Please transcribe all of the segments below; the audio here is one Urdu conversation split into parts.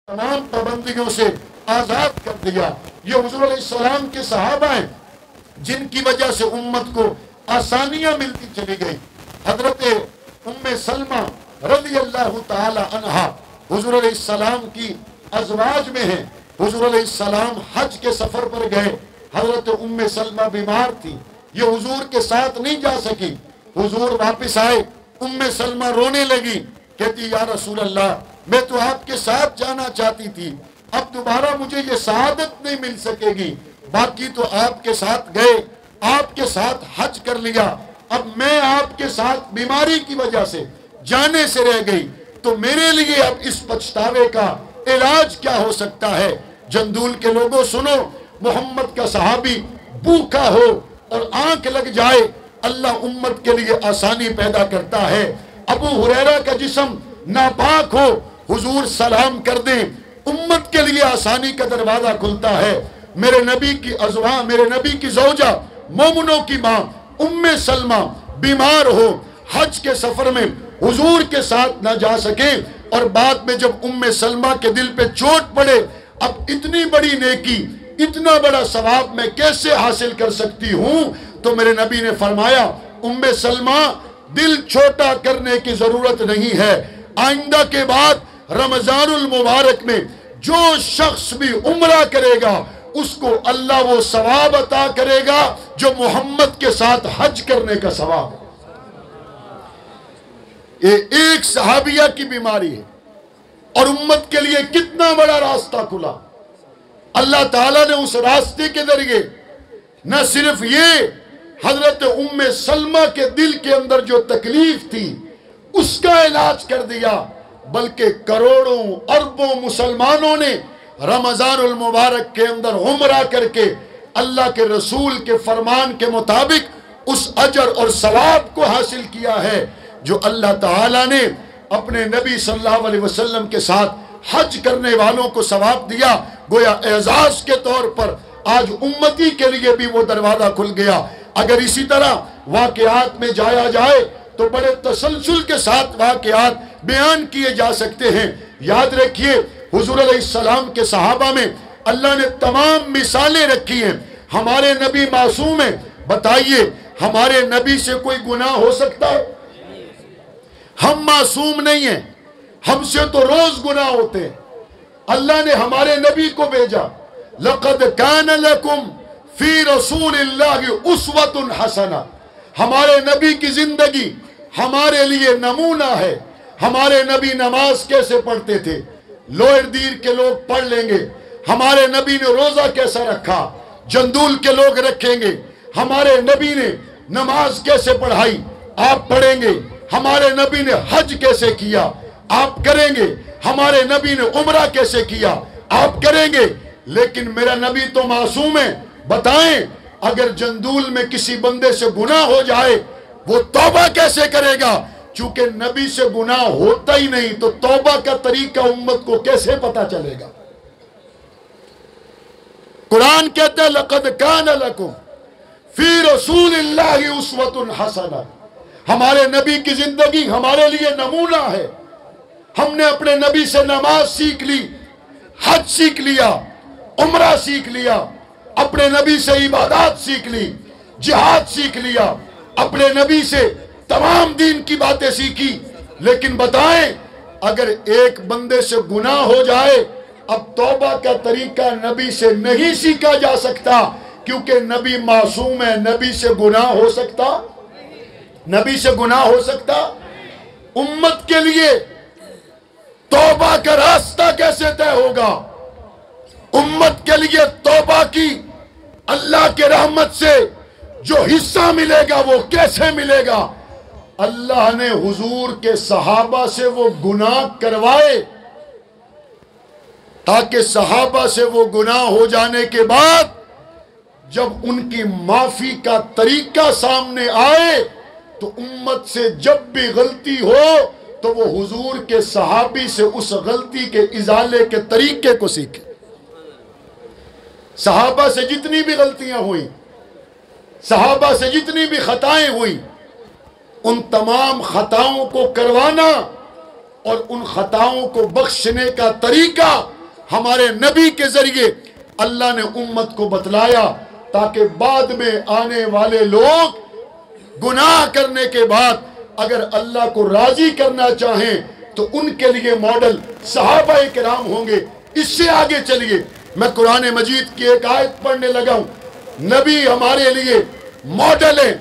تمام پابندیوں سے آزاد کر دیا۔ یہ حضور علیہ السلام کے صحابہ ہیں جن کی وجہ سے امت کو آسانیاں ملتی چلی گئی۔ حضرت ام سلمہ رضی اللہ تعالی عنہا حضور علیہ السلام کی ازواج میں ہیں۔ حضور علیہ السلام حج کے سفر پر گئے، حضرت ام سلمہ بیمار تھی، یہ حضور کے ساتھ نہیں جا سکی۔ حضور واپس آئے، ام سلمہ رونے لگی، کہتی یا رسول اللہ میں تو آپ کے ساتھ جانا چاہتی تھی، اب دوبارہ مجھے یہ سعادت نہیں مل سکے گی، باقی تو آپ کے ساتھ گئے، آپ کے ساتھ حج کر لیا، اب میں آپ کے ساتھ بیماری کی وجہ سے جانے سے رہ گئی، تو میرے لیے اب اس پچھتاوے کا علاج کیا ہو سکتا ہے؟ جندول کے لوگوں سنو، محمد کا صحابی بھوکا ہو اور آنکھ لگ جائے، اللہ امت کے لیے آسانی پیدا کرتا ہے۔ ابو ہریرہ کا جسم ناپاک ہو، حضور سلام کر دیں، امت کے لیے آسانی کا دروازہ کھلتا ہے۔ میرے نبی کی ازواج، میرے نبی کی زوجہ، مومنوں کی ماں ام سلمہ بیمار ہو، حج کے سفر میں حضور کے ساتھ نہ جا سکے، اور بعد میں جب ام سلمہ کے دل پہ چوٹ پڑے، اب اتنی بڑی نیکی، اتنا بڑا ثواب میں کیسے حاصل کر سکتی ہوں؟ تو میرے نبی نے فرمایا ام سلمہ دل چھوٹا کرنے کی ضرورت نہیں ہے، آئندہ کے بعد رمضان المبارک میں جو شخص بھی عمرہ کرے گا اس کو اللہ وہ ثواب عطا کرے گا جو محمد کے ساتھ حج کرنے کا ثواب ہے۔ یہ ایک صحابیہ کی بیماری ہے اور امت کے لیے کتنا بڑا راستہ کھلا۔ اللہ تعالیٰ نے اس راستے کے ذریعے نہ صرف یہ حضرت ام سلمہ کے دل کے اندر جو تکلیف تھی اس کا علاج کر دیا، بلکہ کروڑوں اربوں مسلمانوں نے رمضان المبارک کے اندر عمرہ کر کے اللہ کے رسول کے فرمان کے مطابق اس اجر اور ثواب کو حاصل کیا ہے جو اللہ تعالیٰ نے اپنے نبی صلی اللہ علیہ وسلم کے ساتھ حج کرنے والوں کو ثواب دیا۔ گویا اعزاز کے طور پر آج امتی کے لیے بھی وہ دروازہ کھل گیا۔ اگر اسی طرح واقعات میں جایا جائے تو بڑے تسلسل کے ساتھ واقعات بیان کیے جا سکتے ہیں۔ یاد رکھیے حضور علیہ السلام کے صحابہ میں اللہ نے تمام مثالیں رکھی ہیں۔ ہمارے نبی معصوم ہیں، بتائیے ہمارے نبی سے کوئی گناہ ہو سکتا ہے؟ ہم معصوم نہیں ہیں، ہم سے تو روز گناہ ہوتے ہیں۔ اللہ نے ہمارے نبی کو بھیجا، لَقَدْ كَانَ لَكُمْ فِي رَسُولِ اللَّهِ أُسْوَةٌ حَسَنَةٌ۔ ہمارے نبی کی زندگی ہمارے لیے نمونہ ہے۔ ہمارے نبی نماز کیسے پڑھتے تھے لوئر دیر کے لوگ پڑھ لیں گے، ہمارے نبی نے روزہ کیسا رکھا جندول کے لوگ رکھیں گے، ہمارے نبی نے نماز کیسے پڑھائی آپ پڑھیں گے، ہمارے نبی نے حج کیسے کیا آپ کریں گے، ہمارے نبی نے عمرہ کیسے کیا آپ کریں گے۔ لیکن میرا نبی تو معصوم ہے، بتائیں اگر جندول میں کسی بندے سے گناہ ہو جائے وہ توبہ کیسے کرے گا؟ چونکہ نبی سے گناہ ہوتا ہی نہیں تو توبہ کا طریقہ امت کو کیسے پتا چلے گا؟ قرآن کہتا ہے لَقَدْ كَانَ لَكُمْ فِي رَسُولِ اللَّهِ أُسْوَةٌ حَسَنَةٌ۔ ہمارے نبی کی زندگی ہمارے لیے نمونہ ہے۔ ہم نے اپنے نبی سے نماز سیکھ لی، حج سیکھ لیا، عمرہ سیکھ لیا، اپنے نبی سے عبادات سیکھ لی، جہاد سیکھ لیا، اپنے نبی سے تمام دین کی باتیں سیکھی۔ لیکن بتائیں اگر ایک بندے سے گناہ ہو جائے، اب توبہ کا طریقہ نبی سے نہیں سیکھا جا سکتا کیونکہ نبی معصوم ہے۔ نبی سے گناہ ہو سکتا؟ نبی سے گناہ ہو سکتا؟ امت کے لیے توبہ کا راستہ کیسے طے ہوگا؟ امت کے لیے توبہ کی اللہ کے رحمت سے جو حصہ ملے گا وہ کیسے ملے گا؟ اللہ نے حضور کے صحابہ سے وہ گناہ کروائے تاکہ صحابہ سے وہ گناہ ہو جانے کے بعد جب ان کی معافی کا طریقہ سامنے آئے تو امت سے جب بھی غلطی ہو تو وہ حضور کے صحابی سے اس غلطی کے ازالے کے طریقے کو سیکھے۔ صحابہ سے جتنی بھی غلطیاں ہوئیں، صحابہ سے جتنی بھی خطائیں ہوئیں، ان تمام خطاؤں کو کروانا اور ان خطاؤں کو بخشنے کا طریقہ ہمارے نبی کے ذریعے اللہ نے امت کو بتلایا تاکہ بعد میں آنے والے لوگ گناہ کرنے کے بعد اگر اللہ کو راضی کرنا چاہیں تو ان کے لیے ماڈل صحابہ کرام ہوں گے۔ اس سے آگے چلیے، میں قرآن مجید کی ایک آیت پڑھنے لگا ہوں۔ نبی ہمارے لیے ماڈل ہیں،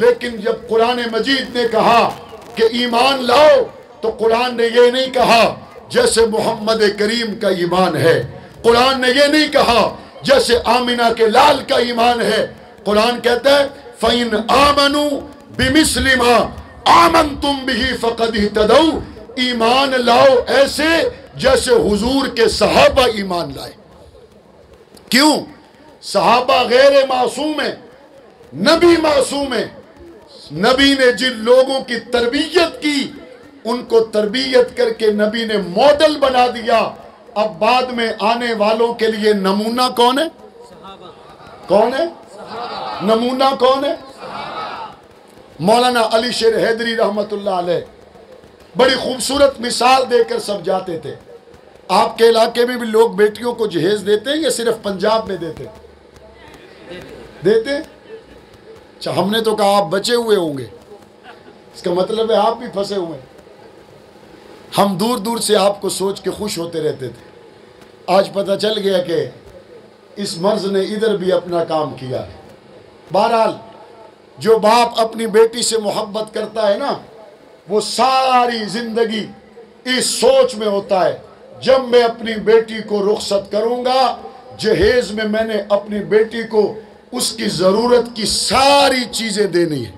لیکن جب قرآن مجید نے کہا کہ ایمان لاؤ تو قرآن نے یہ نہیں کہا جیسے محمد کریم کا ایمان ہے، قرآن نے یہ نہیں کہا جیسے آمنہ کے لال کا ایمان ہے۔ قرآن کہتا ہے فَإِنْ آمَنُوا بِمِثْلِ مَا آمَنْتُمْ بِهِ فَقَدْ اهْتَدَوْا، ایمان لاؤ ایسے جیسے حضور کے صحابہ ایمان لائے۔ کیوں؟ صحابہ غیر معصوم ہیں، نبی معصوم ہیں۔ نبی نے جن لوگوں کی تربیت کی ان کو تربیت کر کے نبی نے ماڈل بنا دیا۔ اب بعد میں آنے والوں کے لیے نمونہ کون ہے؟ کون ہے؟ نمونہ کون ہے؟ مولانا علی شیر حیدری رحمت اللہ علیہ بڑی خوبصورت مثال دے کر سب جاتے تھے۔ آپ کے علاقے میں بھی لوگ بیٹیوں کو جہیز دیتے ہیں یا صرف پنجاب میں دیتے دیتے؟ اچھا، ہم نے تو کہا آپ بچے ہوئے ہوں گے، اس کا مطلب ہے آپ بھی پھنسے ہوئے ہیں۔ ہم دور دور سے آپ کو سوچ کے خوش ہوتے رہتے تھے، آج پتہ چل گیا کہ اس مرض نے ادھر بھی اپنا کام کیا ہے۔ بہرحال جو باپ اپنی بیٹی سے محبت کرتا ہے نا، وہ ساری زندگی اس سوچ میں ہوتا ہے جب میں اپنی بیٹی کو رخصت کروں گا، جہیز میں میں نے اپنی بیٹی کو اس کی ضرورت کی ساری چیزیں دینی ہیں۔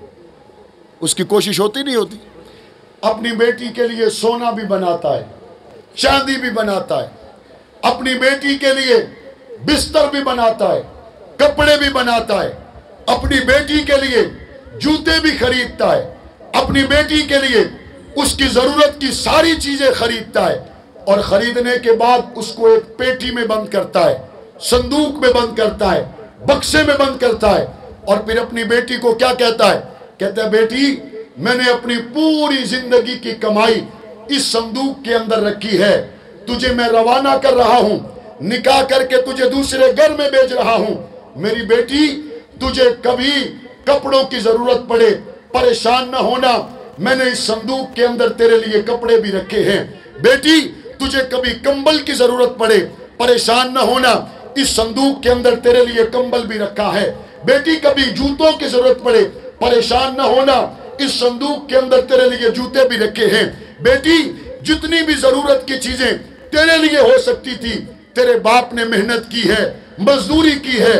اس کی کوشش ہوتی نہیں ہوتی؟ اپنی بیٹی کے لیے سونا بھی بناتا ہے، چاندی بھی بناتا ہے، اپنی بیٹی کے لیے بستر بھی بناتا ہے، کپڑے بھی بناتا ہے، اپنی بیٹی کے لیے جوتے بھی خریدتا ہے، اپنی بیٹی کے لیے اس کی ضرورت کی ساری چیزیں خریدتا ہے، اور خریدنے کے بعد اس کو ایک پیٹی میں بند کرتا ہے، صندوق میں بند کرتا ہے، بکسے میں بند کرتا ہے، اور پھر اپنی بیٹی کو کیا کہتا ہے؟ کہتا ہے بیٹی میں نے اپنی پوری زندگی کی کمائی اس صندوق کے اندر رکھی ہے، تجھے میں روانہ کر رہا ہوں، نکاح کر کے تجھے دوسرے گھر میں بھیج رہا ہوں، میری بیٹی تجھے کبھی کپڑوں کی ضرورت پڑے پریشان نہ ہونا، میں نے اس صندوق کے اندر تیرے لیے کپڑے بھی رکھے ہیں۔ بیٹی تجھے کبھی کمبل کی ضرورت پڑے پریشان نہ ہونا، اس صندوق کے اندر تیرے لیے کمبل بھی رکھا ہے۔ بیٹی کبھی جوتوں کی ضرورت پڑے پریشان نہ ہونا، اس صندوق کے اندر تیرے لیے جوتے بھی رکھے ہیں۔ بیٹی جتنی بھی ضرورت کی چیزیں تیرے لیے ہو سکتی تھی، تیرے باپ نے محنت کی ہے، مزدوری کی ہے،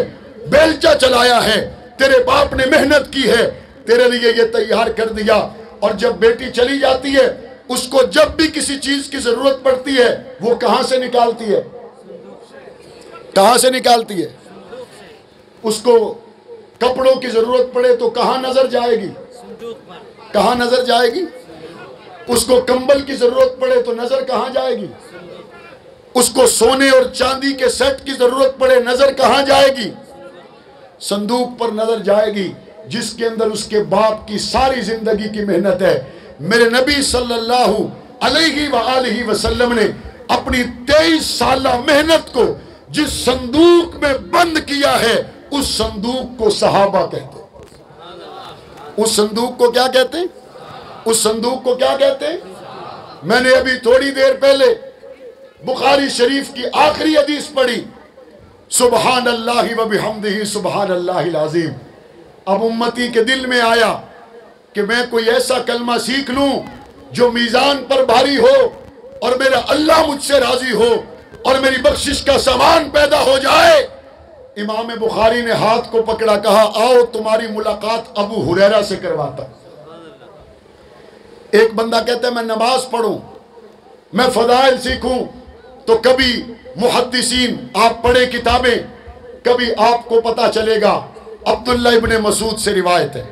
بیلچہ چلایا ہے، تیرے باپ نے محنت کی ہے، تیرے لیے یہ تیار کر دیا۔ اور جب بیٹی چلی جاتی ہے، اس کو جب بھی کسی چیز کی ضرورت پڑتی ہے وہ کہاں سے نکالتی ہے؟ کہاں سے نکالتی ہے؟ اس کو کپڑوں کی ضرورت پڑے تو کہاں نظر جائے گی؟ کہاں نظر جائے گی؟ اس کو کمبل کی ضرورت پڑے تو نظر کہاں جائے گی؟ اس کو سونے اور چاندی کے سیٹ کی ضرورت پڑے نظر کہاں جائے گی؟ صندوق پر نظر جائے گی جس کے اندر اس کے باپ کی ساری زندگی کی محنت ہے۔ میرے نبی صلی اللہ علیہ وآلہ وسلم نے اپنی 23 سالہ محنت کو جس صندوق میں بند کیا ہے، اس صندوق کو صحابہ کہتے ہیں۔ اس صندوق کو کیا کہتے ہیں؟ اس صندوق کو کیا کہتے ہیں؟ میں نے ابھی تھوڑی دیر پہلے بخاری شریف کی آخری حدیث پڑھی، سبحان اللہ و بحمدہ سبحان اللہ العظیم۔ اب امتی کے دل میں آیا کہ میں کوئی ایسا کلمہ سیکھ لوں جو میزان پر بھاری ہو اور میرا اللہ مجھ سے راضی ہو اور میری بخشش کا سامان پیدا ہو جائے۔ امام بخاری نے ہاتھ کو پکڑا، کہا آؤ تمہاری ملاقات ابو ہریرہ سے کرواتا۔ ایک بندہ کہتا ہے میں نماز پڑھوں، میں فضائل سیکھوں، تو کبھی محدثین آپ پڑھے کتابیں، کبھی آپ کو پتہ چلے گا عبداللہ ابن مسعود سے روایت ہے،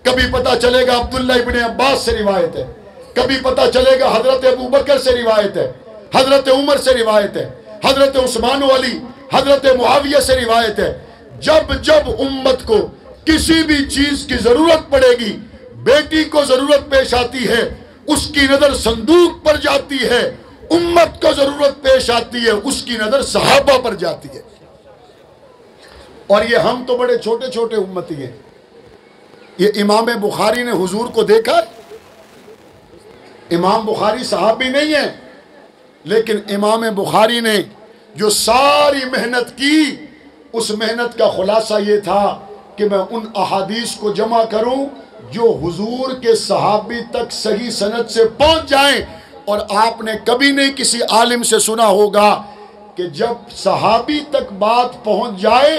کبھی پتہ چلے گا عبداللہ ابن عباس سے روایت ہے، کبھی پتہ چلے گا حضرت ابو بکر سے روایت ہے، حضرت عمر سے روایت ہے، حضرت عثمان و علی، حضرت معاویہ سے روایت ہے۔ جب جب امت کو کسی بھی چیز کی ضرورت پڑے گی، بیٹی کو ضرورت پیش آتی ہے، اس کی نظر صندوق پر جاتی ہے، امت کو ضرورت پیش آتی ہے اس کی نظر صحابہ پر جاتی ہے. اور یہ ہم تو بڑے چھوٹے چھوٹے امتی ہیں. یہ امام بخاری نے حضور کو دیکھا. امام بخاری صحابی نہیں ہے، لیکن امام بخاری نے جو ساری محنت کی اس محنت کا خلاصہ یہ تھا کہ میں ان احادیث کو جمع کروں جو حضور کے صحابی تک صحیح سند سے پہنچ جائیں. اور آپ نے کبھی نہیں کسی عالم سے سنا ہوگا کہ جب صحابی تک بات پہنچ جائے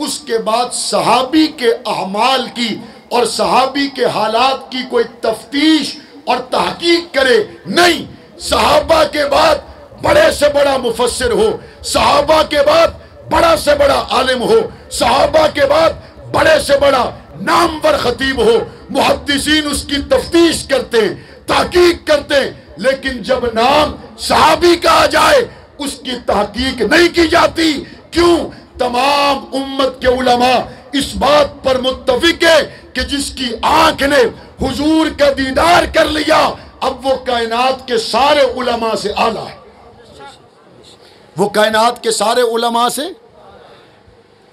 اس کے بعد صحابی کے اعمال کی اور صحابی کے حالات کی کوئی تفتیش اور تحقیق کرے. نہیں، صحابہ کے بعد بڑے سے بڑا مفسر ہو، صحابہ کے بعد بڑا سے بڑا عالم ہو، صحابہ کے بعد بڑے سے بڑا نامور خطیب ہو، محدثین اس کی تفتیش کرتے ہیں، تحقیق کرتے ہیں. لیکن جب نام صحابی کا آ جائے اس کی تحقیق نہیں کی جاتی. کیوں؟ تمام امت کے علماء اس بات پر متفق ہے کہ جس کی آنکھ نے حضور کا دیدار کر لیا اب وہ کائنات کے سارے علماء سے اعلیٰ ہے. وہ کائنات کے سارے علماء سے.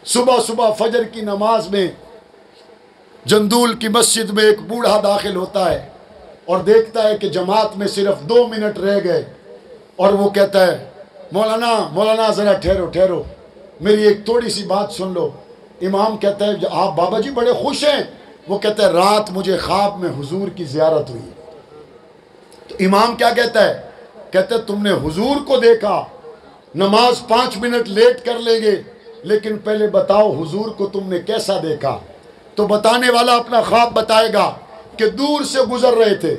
صبح صبح فجر کی نماز میں جندول کی مسجد میں ایک بوڑھا داخل ہوتا ہے اور دیکھتا ہے کہ جماعت میں صرف 2 منٹ رہ گئے اور وہ کہتا ہے مولانا ذرا ٹھہرو میری ایک تھوڑی سی بات سن لو. امام کہتا ہے آپ بابا جی بڑے خوش ہیں. وہ کہتا ہے رات مجھے خواب میں حضور کی زیارت ہوئی. تو امام کیا کہتا ہے؟ کہتا ہے تم نے حضور کو دیکھا، نماز 5 منٹ لیٹ کر لیں گے لیکن پہلے بتاؤ حضور کو تم نے کیسا دیکھا. تو بتانے والا اپنا خواب بتائے گا کہ دور سے گزر رہے تھے،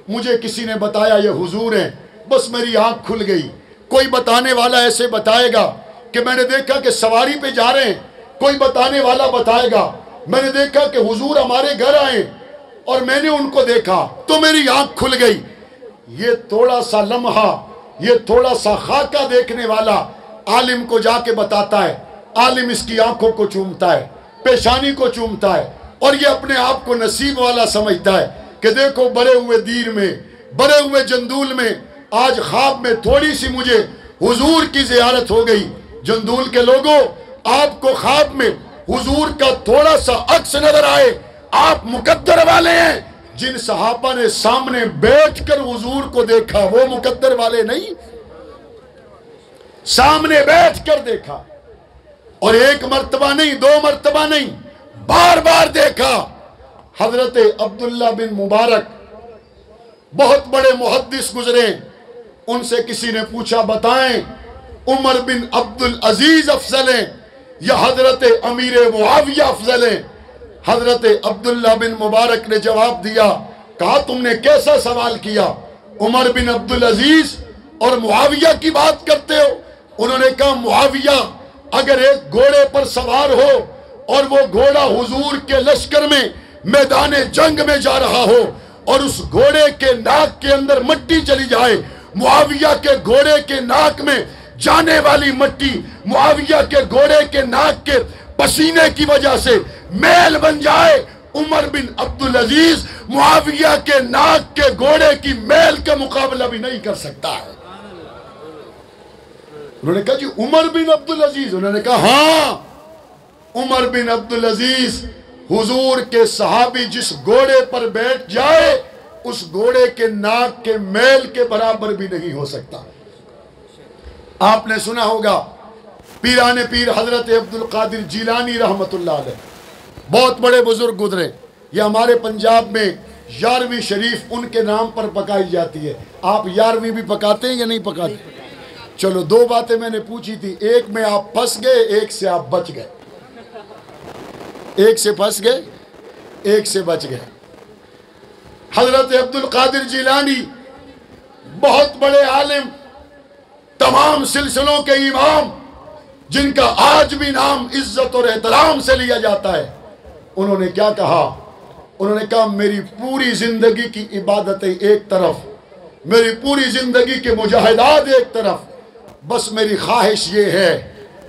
مجھے کسی نے بتایا یہ حضور ہیں، بس میری آنکھ کھل گئی. کوئی بتانے والا ایسے بتائے گا کہ میں نے دیکھا کہ سواری پہ جا رہے ہیں. کوئی بتانے والا بتائے گا میں نے دیکھا کہ حضور ہمارے گھر آئے اور میں نے ان کو دیکھا تو میری آنکھ کھل گئی. یہ تھوڑا سا لمحہ، یہ تھوڑا سا خاکہ دیکھنے والا عالم کو جا کے بتاتا ہے. عالم اس کی آنکھوں کو چومتا ہے، پیشانی کو چومتا ہے اور یہ اپنے آپ کو نصیب والا سمجھتا ہے کہ دیکھو بڑے ہوئے دیر میں، بڑے ہوئے جندول میں آج خواب میں تھوڑی سی مجھے حضور کی زیارت ہو گئی. جندول کے لوگوں، آپ کو خواب میں حضور کا تھوڑا سا عکس نظر آئے، آپ مقدر والے ہیں. جن صحابہ نے سامنے بیٹھ کر حضور کو دیکھا وہ مقدر والے نہیں، سامنے بیٹھ کر دیکھا اور 1 مرتبہ نہیں، 2 مرتبہ نہیں، بار بار دیکھا. حضرت عبداللہ بن مبارک بہت بڑے محدث گزرے، ان سے کسی نے پوچھا بتائیں عمر بن عبدالعزیز افضل ہیں یا حضرت امیر معاویہ افضل ہیں؟ حضرت عبداللہ بن مبارک نے جواب دیا، کہا تم نے کیسا سوال کیا؟ عمر بن عبدالعزیز اور معاویہ کی بات کرتے ہو؟ انہوں نے کہا معاویہ اگر ایک گھوڑے پر سوار ہو اور وہ گھوڑا حضور کے لشکر میں میدان جنگ میں جا رہا ہو اور اس گھوڑے کے ناک کے اندر مٹی چلی جائے، معاویہ کے گھوڑے کے ناک میں جانے والی مٹی معاویہ کے گھوڑے کے ناک کے پسینے کی وجہ سے میل بن جائے، عمر بن عبدالعزیز معاویہ کے ناک کے گھوڑے کی میل کا مقابلہ بھی نہیں کر سکتا ہے. انہوں نے کہا جی عمر بن عبدالعزیز؟ انہوں نے کہا ہاں، عمر بن عبدالعزیز حضور کے صحابی جس گھوڑے پر بیٹھ جائے اس گھوڑے کے ناک کے میل کے برابر بھی نہیں ہو سکتا. آپ نے سنا ہوگا پیران پیر حضرت عبدالقادر جیلانی رحمت اللہ علیہ، بہت بڑے بزرگ گزرے. یہ ہمارے پنجاب میں 11ویں شریف ان کے نام پر پکائی جاتی ہے. آپ 11ویں بھی پکاتے ہیں یا نہیں پکاتے؟ چلو 2 باتیں میں نے پوچھی تھی، ایک میں آپ پھنس گئے، ایک سے آپ بچ گئے. ایک سے پھنس گئے، ایک سے بچ گئے. حضرت عبدالقادر جیلانی بہت بڑے عالم، تمام سلسلوں کے امام، جن کا آج بھی نام عزت اور احترام سے لیا جاتا ہے. انہوں نے کیا کہا؟ انہوں نے کہا میری پوری زندگی کی عبادتیں ایک طرف، میری پوری زندگی کے مجاہدات ایک طرف، بس میری خواہش یہ ہے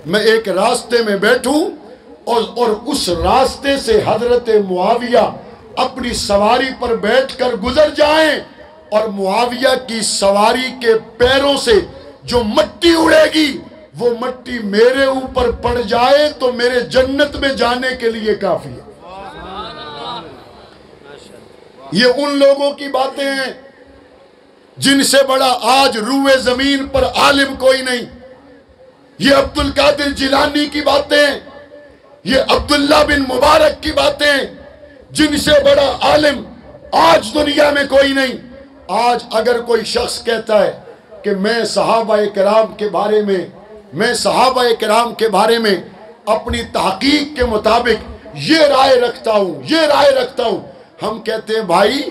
میں ایک راستے میں بیٹھوں اور اس راستے سے حضرت معاویہ اپنی سواری پر بیٹھ کر گزر جائیں اور معاویہ کی سواری کے پیروں سے جو مٹی اڑے گی وہ مٹی میرے اوپر پڑ جائے تو میرے جنت میں جانے کے لیے کافی ہے۔ یہ ان لوگوں کی باتیں ہیں جن سے بڑا آج روئے زمین پر عالم کوئی نہیں۔ یہ عبد القادر جیلانی کی باتیں، یہ عبداللہ بن مبارک کی باتیں، جن سے بڑا عالم آج دنیا میں کوئی نہیں۔ آج اگر کوئی شخص کہتا ہے کہ میں صحابہ کے بارے میں اپنی تحقیق کے مطابق یہ رائے رکھتا ہوں، ہم کہتے ہیں بھائی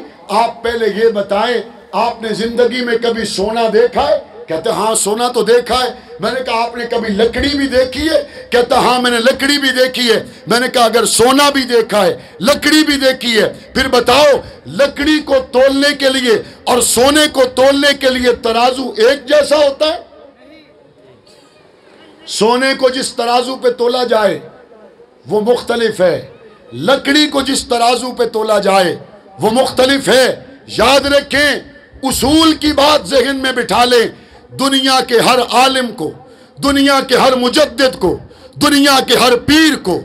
آپ پہلے یہ بتائیں آپ نے زندگی میں کبھی سونا دیکھا ہے؟ کہتے ہاں سونا تو دیکھا ہے۔ میں نے کہا آپ نے کبھی لکڑی بھی دیکھی ہے؟ کہتا ہاں میں نے لکڑی بھی دیکھی ہے۔ میں نے کہا اگر سونا بھی دیکھا ہے لکڑی بھی دیکھی ہے پھر بتاؤ لکڑی کو تولنے کے لیے اور سونے کو تولنے کے لیے ترازو ایک جیسا ہوتا ہے؟ سونے کو جس ترازو پہ تولا جائے وہ مختلف ہے، لکڑی کو جس ترازو پہ تولا جائے وہ مختلف ہے۔ یاد رکھیں، اصول کی بات ذہن میں بٹھا لیں۔ دنیا کے ہر عالم کو، دنیا کے ہر مجدد کو، دنیا کے ہر پیر کو،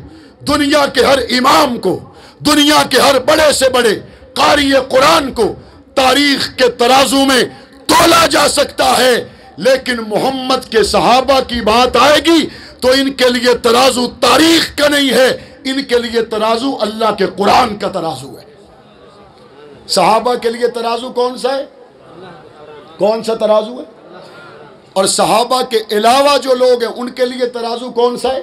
دنیا کے ہر امام کو، دنیا کے ہر بڑے سے بڑے قاری قرآن کو تاریخ کے ترازو میں تولا جا سکتا ہے، لیکن محمد کے صحابہ کی بات آئے گی تو ان کے لیے ترازو تاریخ کا نہیں ہے، ان کے لیے ترازو اللہ کے قرآن کا ترازو ہے۔ صحابہ کے لیے ترازو کون سا ہے؟ کون سا ترازو ہے؟ اور صحابہ کے علاوہ جو لوگ ہیں ان کے لیے ترازو کون سا ہے؟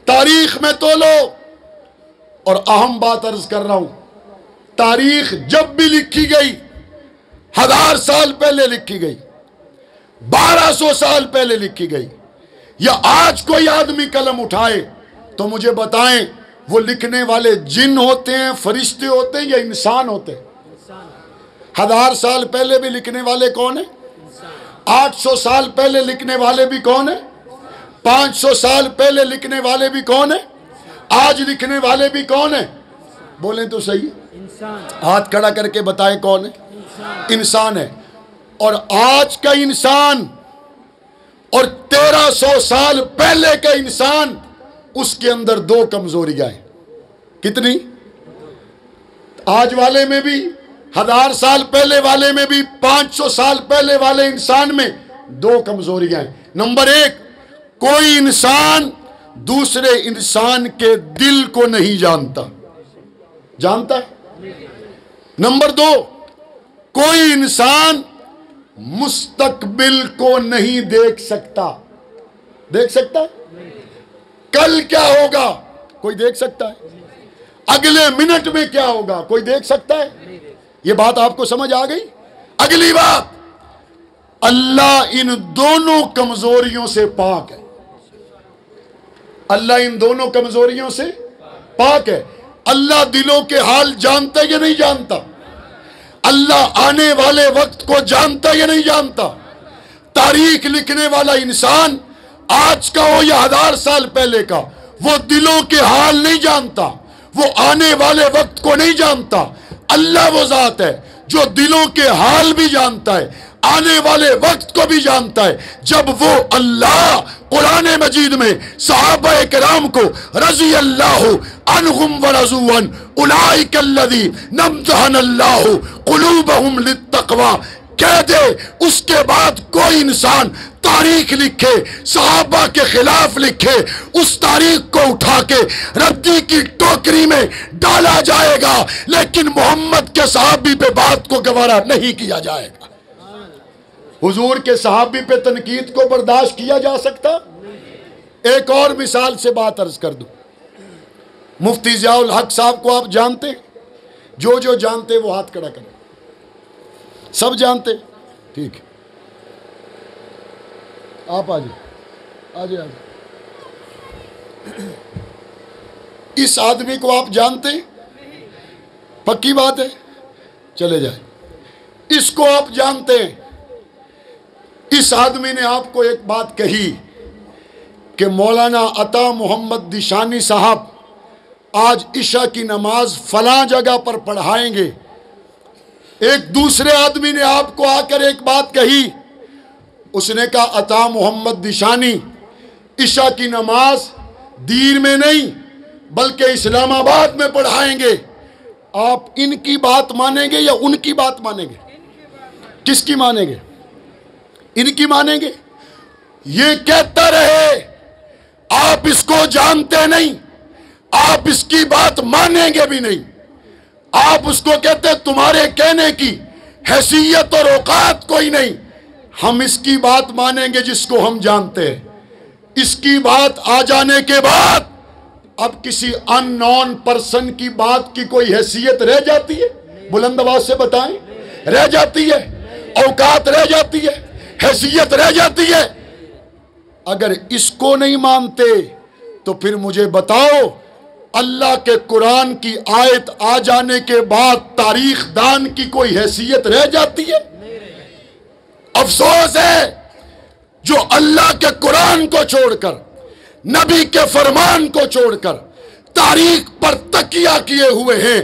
تاریخ میں تولو۔ اور اہم بات عرض کر رہا ہوں، تاریخ جب بھی لکھی گئی 1000 سال پہلے لکھی گئی، 1200 سال پہلے لکھی گئی، یا آج کوئی آدمی قلم اٹھائے تو مجھے بتائیں وہ لکھنے والے جن ہوتے ہیں، فرشتے ہوتے ہیں یا انسان ہوتے ہیں؟ 1000 سال پہلے بھی لکھنے والے کون ہیں؟ 800 سال پہلے لکھنے والے بھی کون ہیں؟ 500 سال پہلے لکھنے والے بھی کون ہیں؟ آج لکھنے والے بھی کون ہیں؟ بولیں تو صحیح، ہاتھ کھڑا کر کے بتائیں کون ہے؟ انسان ہے۔ اور آج کا انسان اور 1300 سال پہلے کا انسان، اس کے اندر 2 کمزوریاں ہیں۔ کتنی؟ آج والے میں بھی، 1000 سال پہلے والے میں بھی، 500 سال پہلے والے انسان میں 2 کمزوریاں ہیں۔ نمبر 1، کوئی انسان دوسرے انسان کے دل کو نہیں جانتا۔ جانتا ہے؟ نمبر 2، کوئی انسان مستقبل کو نہیں دیکھ سکتا۔ دیکھ سکتا ہے؟ کل کیا ہوگا کوئی دیکھ سکتا ہے؟ اگلے منٹ میں کیا ہوگا کوئی دیکھ سکتا ہے؟ یہ بات آپ کو سمجھ آ گئی؟ اگلی بات، اللہ ان دونوں کمزوریوں سے پاک ہے۔ اللہ ان دونوں کمزوریوں سے پاک ہے۔ اللہ دلوں کے حال جانتا ہے یا نہیں جانتا؟ اللہ آنے والے وقت کو جانتا یا نہیں جانتا؟ تاریخ لکھنے والا انسان آج کا ہو یا 1000 سال پہلے کا، وہ دلوں کے حال نہیں جانتا، وہ آنے والے وقت کو نہیں جانتا۔ اللہ وہ ذات ہے جو دلوں کے حال بھی جانتا ہے، آنے والے وقت کو بھی جانتا ہے۔ جب وہ اللہ قرآن مجید میں صحابہ کرام کو رضی اللہ عنہم ورضوا عنہ اولئک الذین امتحن اللہ قلوبہم للتقوی کہہ دے، اس کے بعد کوئی انسان تاریخ لکھے، صحابہ کے خلاف لکھے، اس تاریخ کو اٹھا کے ردی کی ٹوکری میں ڈالا جائے گا، لیکن محمد کے صحابی پہ بات کو گوارا نہیں کیا جائے گا۔ حضور کے صحابی پہ تنقید کو برداشت کیا جا سکتا؟ ایک اور مثال سے بات عرض کر دوں۔ مفتی ضیاء الحق صاحب کو آپ جانتے؟ جو جانتے وہ ہاتھ کھڑا کریں۔ سب جانتے؟ ٹھیک ہے، آپ آجائیں۔ اس آدمی کو آپ جانتے؟ پکی بات ہے، چلے جائیں۔ اس کو آپ جانتے ہیں؟ اس آدمی نے آپ کو ایک بات کہی کہ مولانا عطا محمد دشانی صاحب آج عشاء کی نماز فلاں جگہ پر پڑھائیں گے، ایک دوسرے آدمی نے آپ کو آ کر ایک بات کہی، اس نے کہا عطا محمد دشانی عشاء کی نماز دیر میں نہیں بلکہ اسلام آباد میں پڑھائیں گے، آپ ان کی بات مانیں گے یا ان کی بات مانیں گے؟ کس کی مانیں گے؟ ان کی مانیں گے؟ یہ کہتا رہے آپ اس کو جانتے نہیں، آپ اس کی بات مانیں گے بھی نہیں، آپ اس کو کہتے تمہارے کہنے کی حیثیت اور اوقات کوئی نہیں، ہم اس کی بات مانیں گے جس کو ہم جانتے ہیں۔ اس کی بات آ جانے کے بعد اب کسی ان نون پرسن کی بات کی کوئی حیثیت رہ جاتی ہے؟ بلند آواز سے بتائیں، رہ جاتی ہے؟ اوقات رہ جاتی ہے؟ حیثیت رہ جاتی ہے؟ اگر اس کو نہیں مانتے تو پھر مجھے بتاؤ اللہ کے قرآن کی آیت آ جانے کے بعد تاریخ دان کی کوئی حیثیت رہ جاتی ہے؟ افسوس ہے جو اللہ کے قرآن کو چھوڑ کر، نبی کے فرمان کو چھوڑ کر تاریخ پر تکیہ کیے ہوئے ہیں۔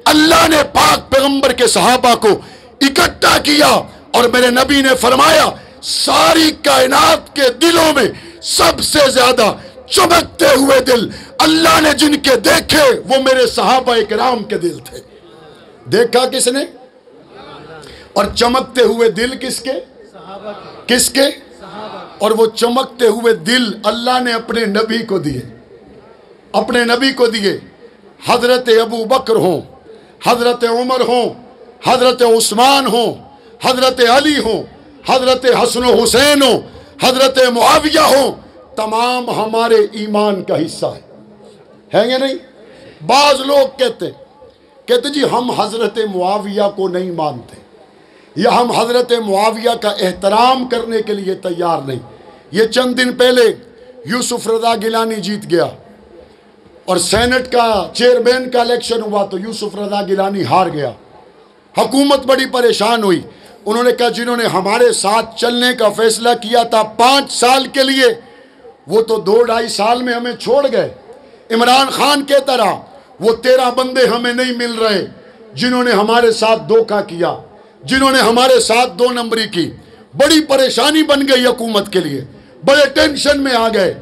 اللہ نے پاک پیغمبر کے صحابہ کو اکٹھا کیا اور میرے نبی نے فرمایا ساری کائنات کے دلوں میں سب سے زیادہ چمکتے ہوئے دل اللہ نے جن کے دیکھے وہ میرے صحابہ کرام کے دل تھے۔ دیکھا کس نے؟ اور چمکتے ہوئے دل کس کے؟ کس کے؟ اور وہ چمکتے ہوئے دل اللہ نے اپنے نبی کو دیے، اپنے نبی کو دیے۔ حضرت ابو بکر ہوں، حضرت عمر ہوں، حضرت عثمان ہوں، حضرت علی ہوں، حضرت حسن و حسین ہوں، حضرت معاویہ ہوں، تمام ہمارے ایمان کا حصہ ہے یا نہیں؟ بعض لوگ کہتے جی ہم حضرت معاویہ کو نہیں مانتے یا ہم حضرت معاویہ کا احترام کرنے کے لیے تیار نہیں۔ یہ چند دن پہلے یوسف رضا گیلانی جیت گیا اور سینٹ کا چیئرمین کا الیکشن ہوا تو یوسف رضا گیلانی ہار گیا۔ حکومت بڑی پریشان ہوئی، انہوں نے کہا جنہوں نے ہمارے ساتھ چلنے کا فیصلہ کیا تھا 5 سال کے لیے وہ تو 2-2.5 سال میں ہمیں چھوڑ گئے۔ عمران خان کہتا رہا وہ 13 بندے ہمیں نہیں مل رہے جنہوں نے ہمارے ساتھ دھوکہ کیا، جنہوں نے ہمارے ساتھ 2 نمبری کی۔ بڑی پریشانی بن گئی حکومت کے لیے، بڑے ٹینشن میں آ گئے۔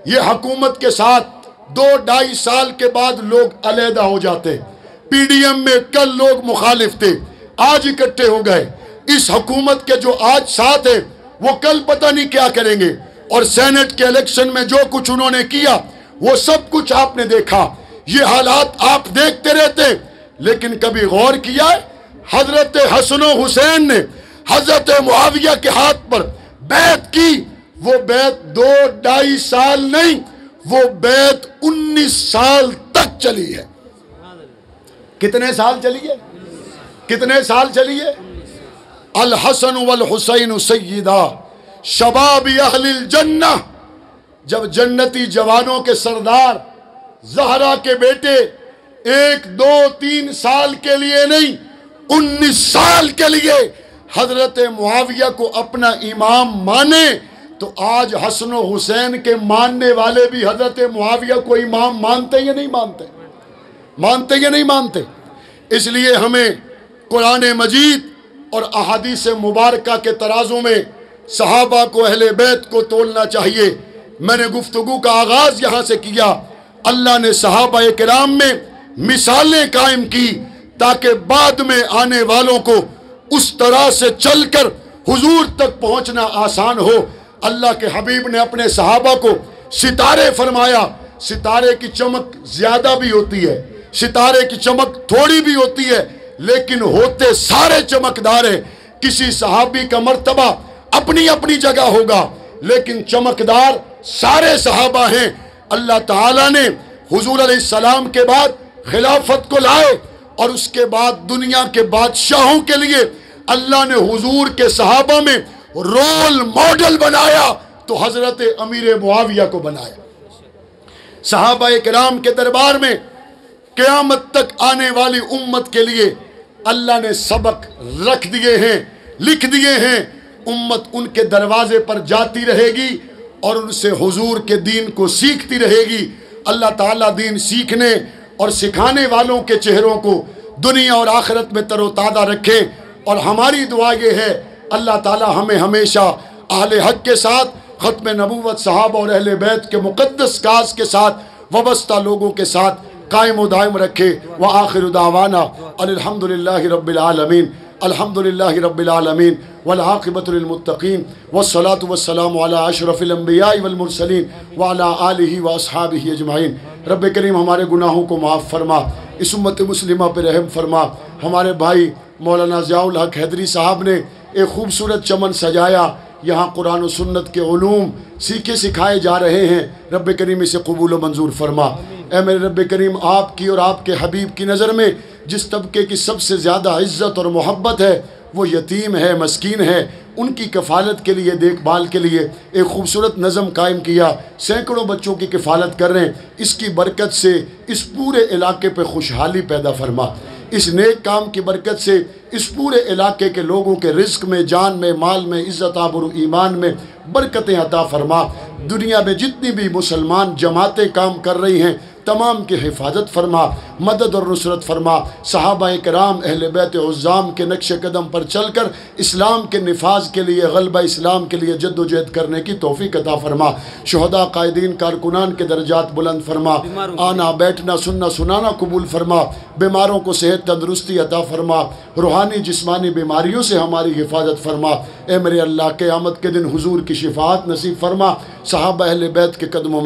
یہ حکومت کے ساتھ 2-2.5 سال کے بعد لوگ علیحدہ ہو جاتے۔ پی ڈی ایم میں کل لوگ مخالف تھے، آج اکٹھے ہو گئے۔ اس حکومت کے جو آج ساتھ ہیں وہ کل پتہ نہیں کیا کریں گے۔ اور سینٹ کے الیکشن میں جو کچھ انہوں نے کیا وہ سب کچھ آپ نے دیکھا۔ یہ حالات آپ دیکھتے رہتے، لیکن کبھی غور کیا ہے حضرت حسن و حسین نے حضرت معاویہ کے ہاتھ پر بیعت کی، وہ بیعت 2-2.5 سال نہیں، وہ بیعت 19 سال تک چلی ہے۔ کتنے سال چلی ہے؟ کتنے سال چلی ہے؟ الحسن والحسین سیدہ شباب اہل الجنہ، جب جنتی جوانوں کے سردار زہرا کے بیٹے 1-2-3 سال کے لیے نہیں 19 سال کے لیے حضرت معاویہ کو اپنا امام مانے، تو آج حسن و حسین کے ماننے والے بھی حضرت معاویہ کو امام مانتے یا نہیں مانتے؟ مانتے یا نہیں مانتے؟ اس لیے ہمیں قرآن مجید اور احادیث مبارکہ کے ترازو میں صحابہ کو، اہل بیت کو تولنا چاہیے۔ میں نے گفتگو کا آغاز یہاں سے کیا، اللہ نے صحابہ کرام میں مثالیں قائم کی تاکہ بعد میں آنے والوں کو اس طرح سے چل کر حضور تک پہنچنا آسان ہو۔ اللہ کے حبیب نے اپنے صحابہ کو ستارے فرمایا۔ ستارے کی چمک زیادہ بھی ہوتی ہے، ستارے کی چمک تھوڑی بھی ہوتی ہے، لیکن ہوتے سارے چمکدار ہیں۔ کسی صحابی کا مرتبہ اپنی اپنی جگہ ہوگا، لیکن چمکدار سارے صحابہ ہیں۔ اللہ تعالیٰ نے حضور علیہ السلام کے بعد خلافت کو لائے اور اس کے بعد دنیا کے بادشاہوں کے لیے اللہ نے حضور کے صحابہ میں رول ماڈل بنایا تو حضرت امیر معاویہ کو بنایا۔ صحابہ کرام کے دربار میں قیامت تک آنے والی امت کے لیے اللہ نے سبق رکھ دیے ہیں، لکھ دیے ہیں۔ امت ان کے دروازے پر جاتی رہے گی اور ان سے حضور کے دین کو سیکھتی رہے گی۔ اللہ تعالیٰ دین سیکھنے اور سکھانے والوں کے چہروں کو دنیا اور آخرت میں تر و تازہ رکھے۔ اور ہماری دعا یہ ہے اللہ تعالی ہمیں ہمیشہ اہل حق کے ساتھ، ختم نبوت، صحابہ اور اہل بیت کے مقدس کاز کے ساتھ وابستہ لوگوں کے ساتھ قائم و دائم رکھے۔ وآخر دعوانا ان الحمدللہ رب العالمین، الحمدللہ رب العالمین والعاقبۃ للمتقین والصلاة والسلام علی اشرف الانبیاء والمرسلین وعلی آلہ واصحابہ اجمعین۔ رب کریم ہمارے گناہوں کو معاف فرما، اس امت مسلمہ پہ رحم فرما۔ ہمارے بھائی مولانا ضیاء الحق حیدری صاحب نے ایک خوبصورت چمن سجایا، یہاں قرآن و سنت کے علوم سیکھے سکھائے جا رہے ہیں، رب کریم اسے قبول و منظور فرما۔ اے میرے رب کریم، آپ کی اور آپ کے حبیب کی نظر میں جس طبقے کی سب سے زیادہ عزت اور محبت ہے وہ یتیم ہے، مسکین ہے، ان کی کفالت کے لیے، دیکھ بھال کے لیے ایک خوبصورت نظم قائم کیا، سینکڑوں بچوں کی کفالت کر رہے ہیں۔ اس کی برکت سے اس پورے علاقے پہ خوشحالی پیدا فرما، اس نیک کام کی برکت سے اس پورے علاقے کے لوگوں کے رزق میں، جان میں، مال میں، عزت آبرو ایمان میں برکتیں عطا فرما۔ دنیا میں جتنی بھی مسلمان جماعتیں کام کر رہی ہیں تمام کی حفاظت فرما، مدد اور نصرت فرما۔ صحابہ کرام اہل بیت عظام کے نقش قدم پر چل کر اسلام کے نفاذ کے لیے، غلبہ اسلام کے لیے جد و جہد کرنے کی توفیق عطا فرما۔ شہداء، قائدین، کارکنان کے درجات بلند فرما، آنا بیٹھنا سننا سنانا قبول فرما، بیماروں کو صحت تندرستی عطا فرما، روحانی جسمانی بیماریوں سے ہماری حفاظت فرما۔ اے میرے اللہ، قیامت کے دن حضور کی شفاعت نصیب فرما، صحابہ اہل بیت کے قدموں میں